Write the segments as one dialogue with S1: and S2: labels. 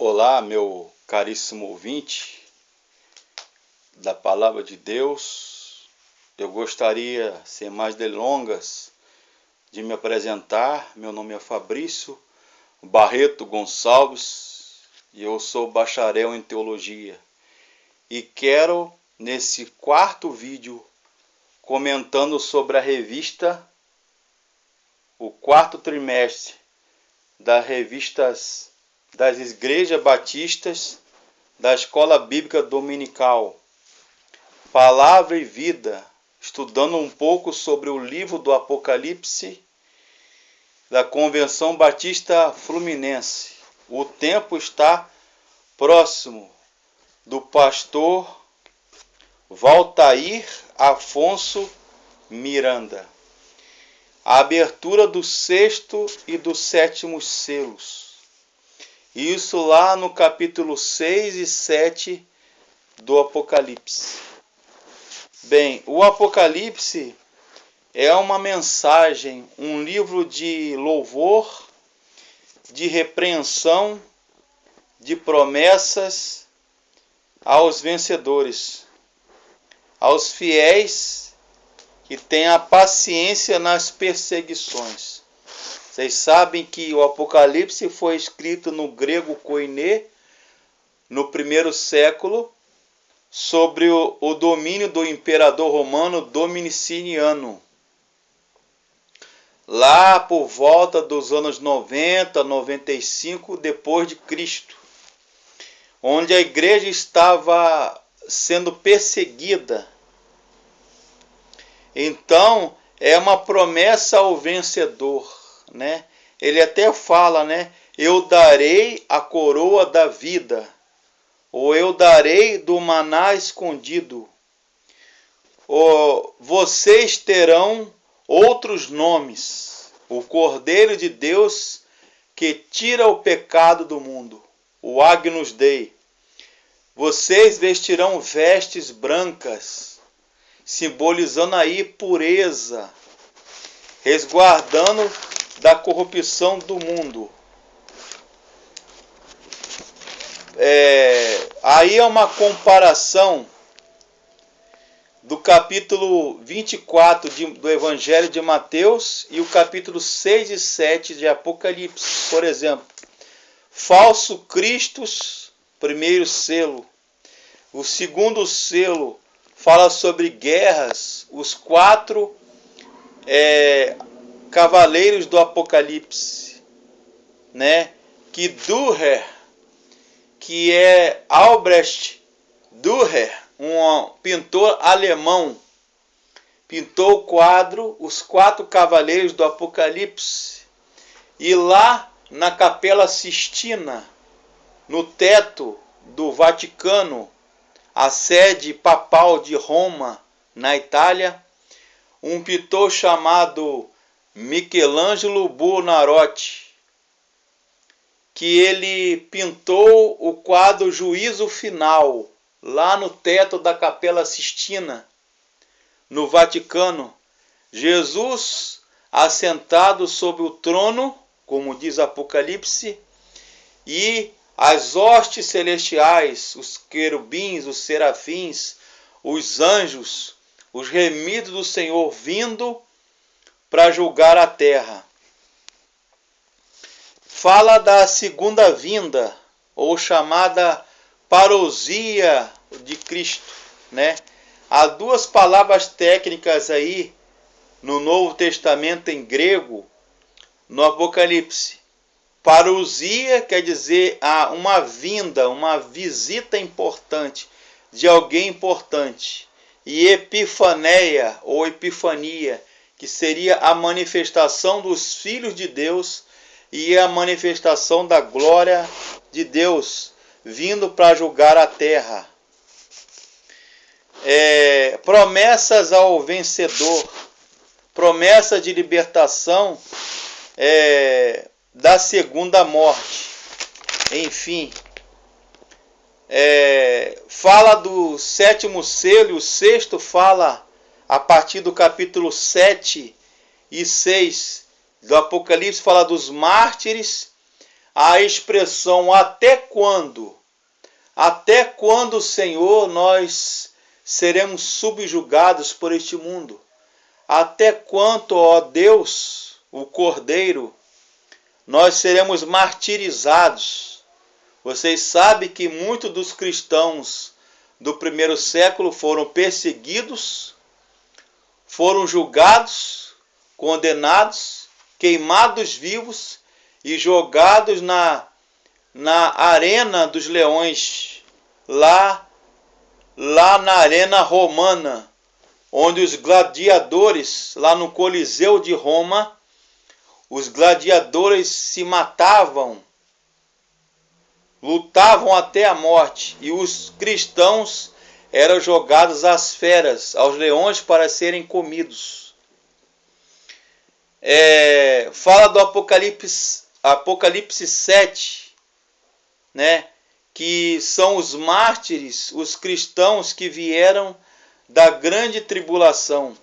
S1: Olá, meu caríssimo ouvinte da Palavra de Deus. Eu gostaria, sem mais delongas, de me apresentar. Meu nome é Fabrício Barreto Gonçalves e eu sou bacharel em Teologia. E quero, nesse quarto vídeo, comentando sobre a revista, o quarto trimestre das revistas das Igrejas Batistas da Escola Bíblica Dominical, Palavra e Vida, estudando um pouco sobre o livro do Apocalipse da Convenção Batista Fluminense. O tempo está próximo do pastor Valtair Afonso Miranda. A abertura do sexto e do sétimo selos. Isso lá no capítulo 6 e 7 do Apocalipse. Bem, o Apocalipse é uma mensagem, um livro de louvor, de repreensão, de promessas aos vencedores, aos fiéis que têm a paciência nas perseguições. Vocês sabem que o Apocalipse foi escrito no grego koiné, no primeiro século, sobre o domínio do imperador romano Dominiciano. Lá por volta dos anos 90, 95 depois de Cristo, onde a igreja estava sendo perseguida. Então, é uma promessa ao vencedor, né? Ele até fala, né? Eu darei a coroa da vida, ou eu darei do maná escondido. Ou vocês terão outros nomes. O Cordeiro de Deus que tira o pecado do mundo, o Agnus Dei. Vocês vestirão vestes brancas, simbolizando aí pureza, resguardando da corrupção do mundo. Aí é uma comparação do capítulo 24 do Evangelho de Mateus e o capítulo 6 e 7 de Apocalipse. Por exemplo, falso Cristos, primeiro selo. O segundo selo fala sobre guerras, os quatro cavaleiros do Apocalipse, né? Que Dürer, que é Albrecht Dürer, um pintor alemão, pintou o quadro Os Quatro Cavaleiros do Apocalipse. E lá na Capela Sistina, no teto do Vaticano, a sede papal de Roma, na Itália, um pintor chamado Michelangelo Buonarroti, que ele pintou o quadro Juízo Final, lá no teto da Capela Sistina, no Vaticano. Jesus assentado sobre o trono, como diz Apocalipse, e as hostes celestiais, os querubins, os serafins, os anjos, os remidos do Senhor vindo para julgar a terra. Fala da segunda vinda, ou chamada parousia de Cristo, né? Há duas palavras técnicas aí no Novo Testamento em grego, no Apocalipse. Parousia quer dizer uma vinda, uma visita importante de alguém importante. E epifaneia ou epifania, que seria a manifestação dos filhos de Deus e a manifestação da glória de Deus vindo para julgar a terra. Promessas ao vencedor, promessa de libertação da segunda morte. Enfim, fala do sétimo selo, o sexto fala a partir do capítulo 7 e 6 do Apocalipse, fala dos mártires, a expressão até quando? Até quando, Senhor, nós seremos subjugados por este mundo? Até quanto, ó Deus, o Cordeiro, nós seremos martirizados? Vocês sabem que muitos dos cristãos do primeiro século foram perseguidos, foram julgados, condenados, queimados vivos e jogados na arena dos leões, lá na arena romana, onde os gladiadores, lá no Coliseu de Roma, os gladiadores se matavam, lutavam até a morte, e os cristãos eram jogados às feras, aos leões, para serem comidos. Fala do Apocalipse 7, né? Que são os mártires, os cristãos que vieram da grande tribulação.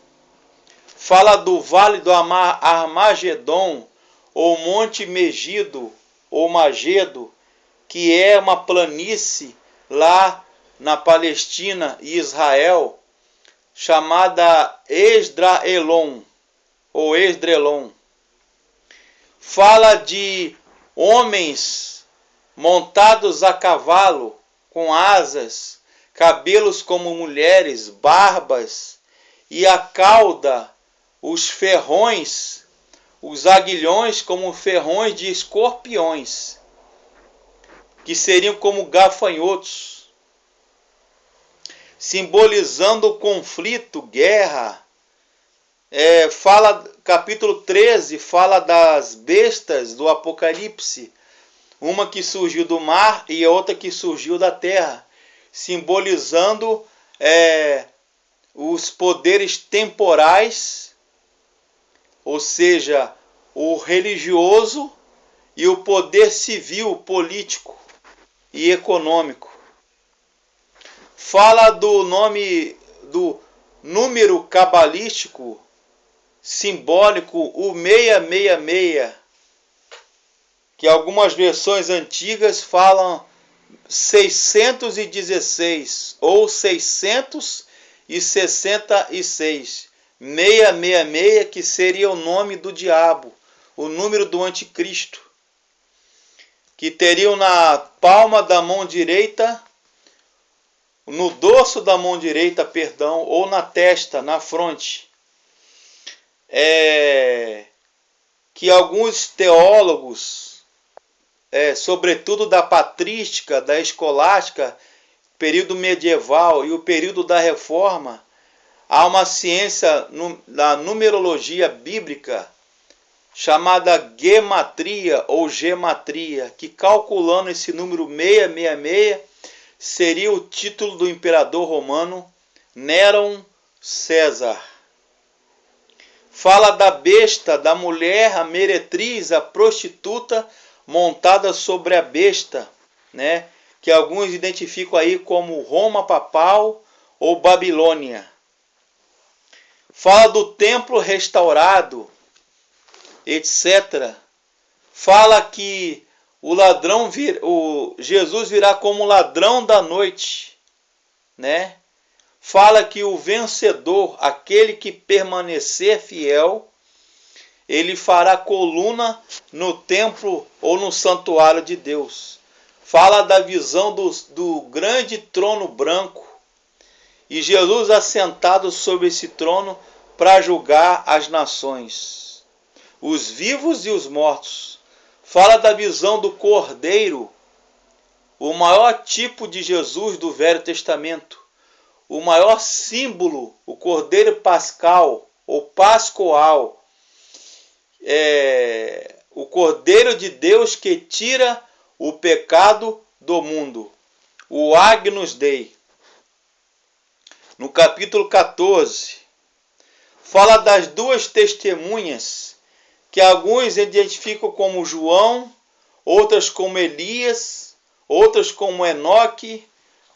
S1: Fala do vale do Armagedon, ou Monte Megido, ou Magedo, que é uma planície lá na Palestina e Israel, chamada Esdraelon, ou Esdrelon. Fala de homens montados a cavalo, com asas, cabelos como mulheres, barbas, e a cauda, os ferrões, os aguilhões como ferrões de escorpiões, que seriam como gafanhotos, simbolizando o conflito, guerra. Capítulo 13 fala das bestas do Apocalipse, uma que surgiu do mar e a outra que surgiu da terra, simbolizando os poderes temporais, ou seja, o religioso e o poder civil, político e econômico. Fala do número cabalístico simbólico, o 666, que algumas versões antigas falam 616 ou 666. 666, que seria o nome do diabo, o número do anticristo, que teriam na palma da mão direita, no dorso da mão direita, perdão, ou na testa, na fronte. Que alguns teólogos, sobretudo da patrística, da escolástica, período medieval e o período da reforma, há uma ciência da numerologia bíblica chamada gematria ou gematria, que calculando esse número 666 seria o título do imperador romano Néron César. Fala da besta, da mulher, a meretriz, a prostituta montada sobre a besta, né? Que alguns identificam aí como Roma papal ou Babilônia. Fala do templo restaurado, etc. Fala que Jesus virá como ladrão da noite, né? Fala que o vencedor, aquele que permanecer fiel, ele fará coluna no templo ou no santuário de Deus. Fala da visão do grande trono branco e Jesus assentado sobre esse trono para julgar as nações, os vivos e os mortos. Fala da visão do Cordeiro, o maior tipo de Jesus do Velho Testamento, o maior símbolo, o Cordeiro Pascal ou Pascoal, o Cordeiro de Deus que tira o pecado do mundo, o Agnus Dei. No capítulo 14, fala das duas testemunhas, que alguns identificam como João, outras como Elias, outras como Enoque,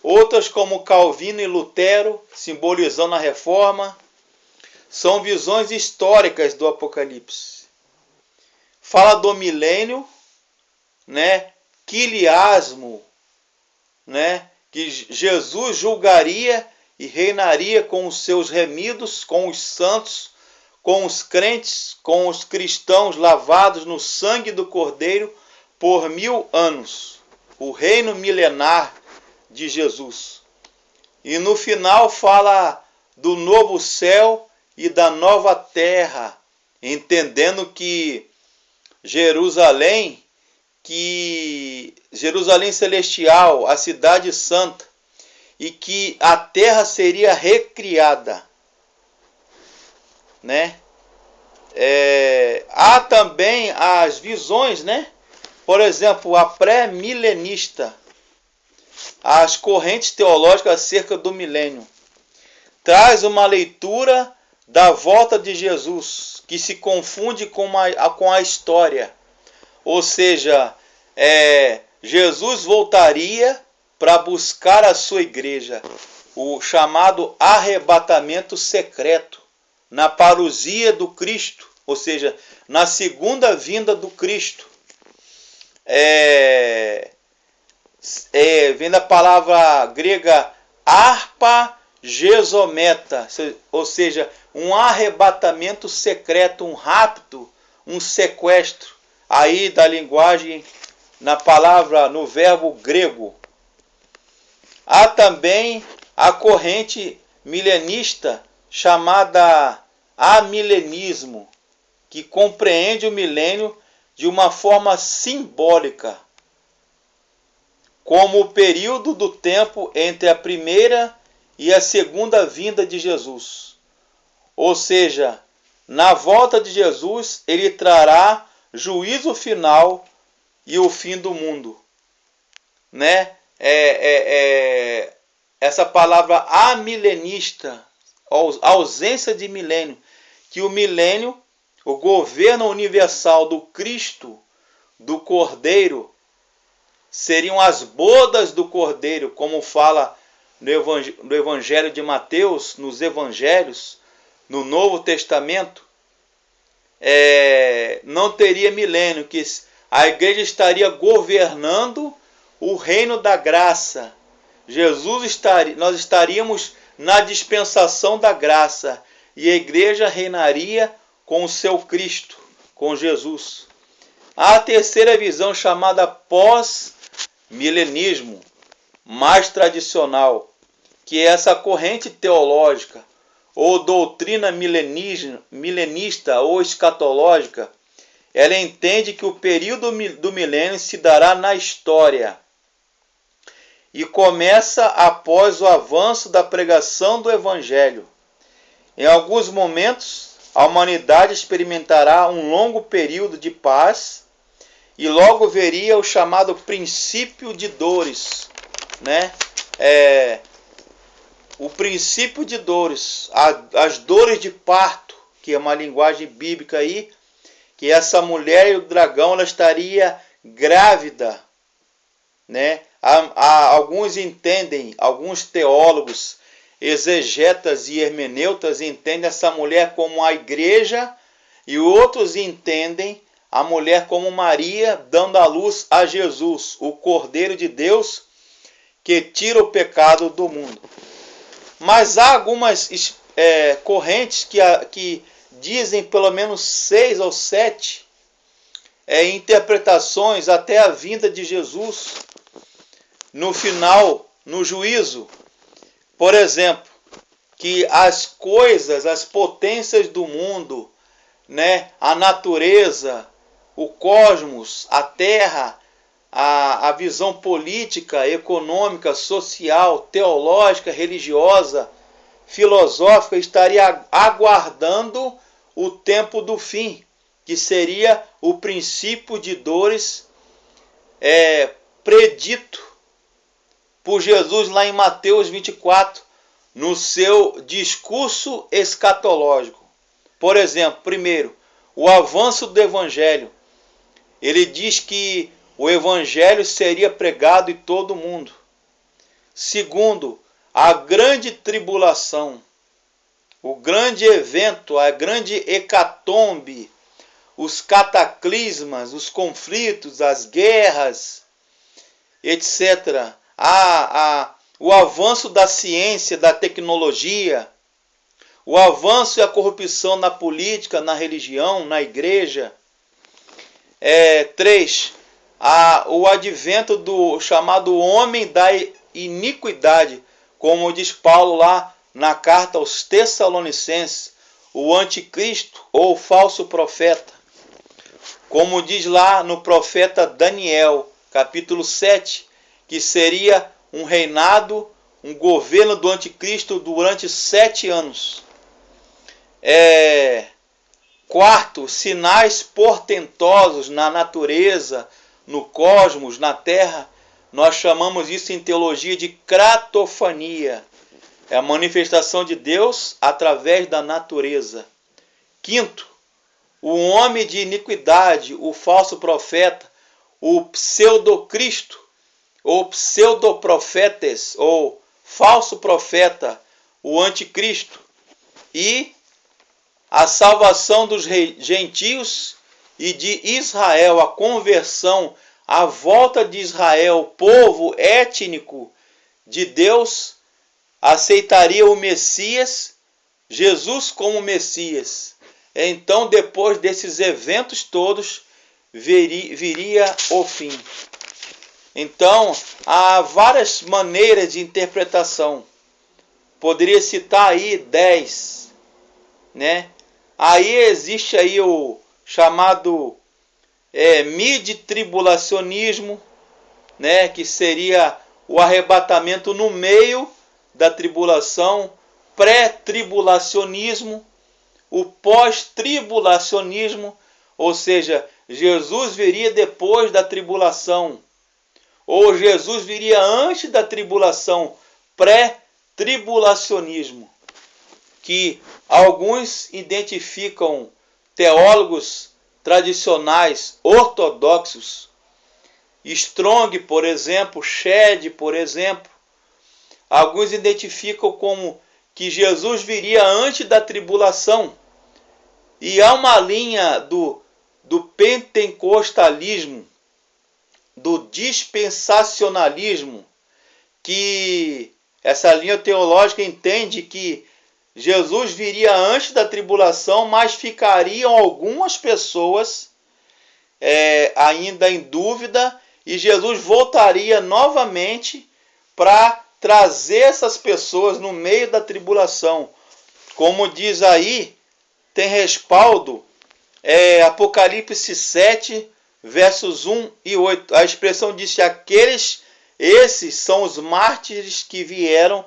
S1: outras como Calvino e Lutero, simbolizando a reforma. São visões históricas do Apocalipse. Fala do milênio, né, quiliasmo, né, que Jesus julgaria e reinaria com os seus remidos, com os santos, com os crentes, com os cristãos lavados no sangue do Cordeiro por 1000 anos. O reino milenar de Jesus. E no final fala do novo céu e da nova terra, entendendo que Jerusalém celestial, a cidade santa, e que a terra seria recriada, né? Há também as visões, né? Por exemplo, a pré-milenista, as correntes teológicas acerca do milênio, traz uma leitura da volta de Jesus, que se confunde com a história. Ou seja, Jesus voltaria para buscar a sua igreja, o chamado arrebatamento secreto, na parousia do Cristo, ou seja, na segunda vinda do Cristo. Vem da palavra grega arpagesometa, ou seja, um arrebatamento secreto, um rapto, um sequestro, aí da linguagem, na palavra, no verbo grego. Há também a corrente milenista chamada amilenismo, que compreende o milênio de uma forma simbólica, como o período do tempo entre a primeira e a segunda vinda de Jesus. Ou seja, na volta de Jesus, ele trará juízo final e o fim do mundo, né? Essa palavra amilenista, ausência de milênio, que o milênio, o governo universal do Cristo, do Cordeiro, seriam as bodas do Cordeiro, como fala no Evangelho de Mateus, nos Evangelhos, no Novo Testamento. Não teria milênio, que a igreja estaria governando o reino da graça. Nós estaríamos na dispensação da graça e a igreja reinaria com o seu Cristo, com Jesus. A terceira visão, chamada pós-milenismo, mais tradicional, que é essa corrente teológica ou doutrina milenista ou escatológica, ela entende que o período do milênio se dará na história e começa após o avanço da pregação do Evangelho. Em alguns momentos, a humanidade experimentará um longo período de paz e logo veria o chamado princípio de dores, né? O princípio de dores, as dores de parto, que é uma linguagem bíblica aí, que essa mulher e o dragão, ela estaria grávida, né? Alguns entendem, alguns teólogos, exegetas e hermeneutas entendem essa mulher como a igreja e outros entendem a mulher como Maria dando à luz a Jesus, o Cordeiro de Deus que tira o pecado do mundo. Mas há algumas correntes que dizem pelo menos 6 ou 7 interpretações até a vinda de Jesus no final, no juízo. Por exemplo, que as coisas, as potências do mundo, né, a natureza, o cosmos, a terra, a visão política, econômica, social, teológica, religiosa, filosófica, estaria aguardando o tempo do fim, que seria o princípio de dores predito por Jesus lá em Mateus 24, no seu discurso escatológico. Por exemplo, primeiro, o avanço do Evangelho. Ele diz que o Evangelho seria pregado em todo o mundo. Segundo, a grande tribulação, o grande evento, a grande hecatombe, os cataclismas, os conflitos, as guerras, etc. O avanço da ciência, da tecnologia, o avanço e a corrupção na política, na religião, na igreja. 3. O advento do chamado homem da iniquidade, como diz Paulo lá na carta aos Tessalonicenses, o anticristo ou falso profeta. Como diz lá no profeta Daniel, capítulo 7, que seria um reinado, um governo do anticristo durante 7 anos. 4. Sinais portentosos na natureza, no cosmos, na terra. Nós chamamos isso em teologia de cratofania. É a manifestação de Deus através da natureza. 5. O homem de iniquidade, o falso profeta, o pseudocristo, ou pseudoprofetes, ou falso profeta, o anticristo. E a salvação dos gentios e de Israel, a conversão, a volta de Israel, povo étnico de Deus, aceitaria o Messias, Jesus como Messias. Então, depois desses eventos todos, viria o fim. Então, há várias maneiras de interpretação. Poderia citar aí 10, né? Aí existe aí o chamado mid-tribulacionismo, né? Que seria o arrebatamento no meio da tribulação, pré-tribulacionismo, o pós-tribulacionismo, ou seja, Jesus viria depois da tribulação, ou Jesus viria antes da tribulação, pré-tribulacionismo, que alguns identificam, teólogos tradicionais, ortodoxos, Strong, por exemplo, Shedd, por exemplo, alguns identificam como que Jesus viria antes da tribulação. E há uma linha do pentecostalismo, do dispensacionalismo, que essa linha teológica entende que Jesus viria antes da tribulação, mas ficariam algumas pessoas ainda em dúvida, e Jesus voltaria novamente para trazer essas pessoas no meio da tribulação. Como diz aí, tem respaldo, Apocalipse 7, versos 1 e 8. A expressão diz que esses são os mártires que vieram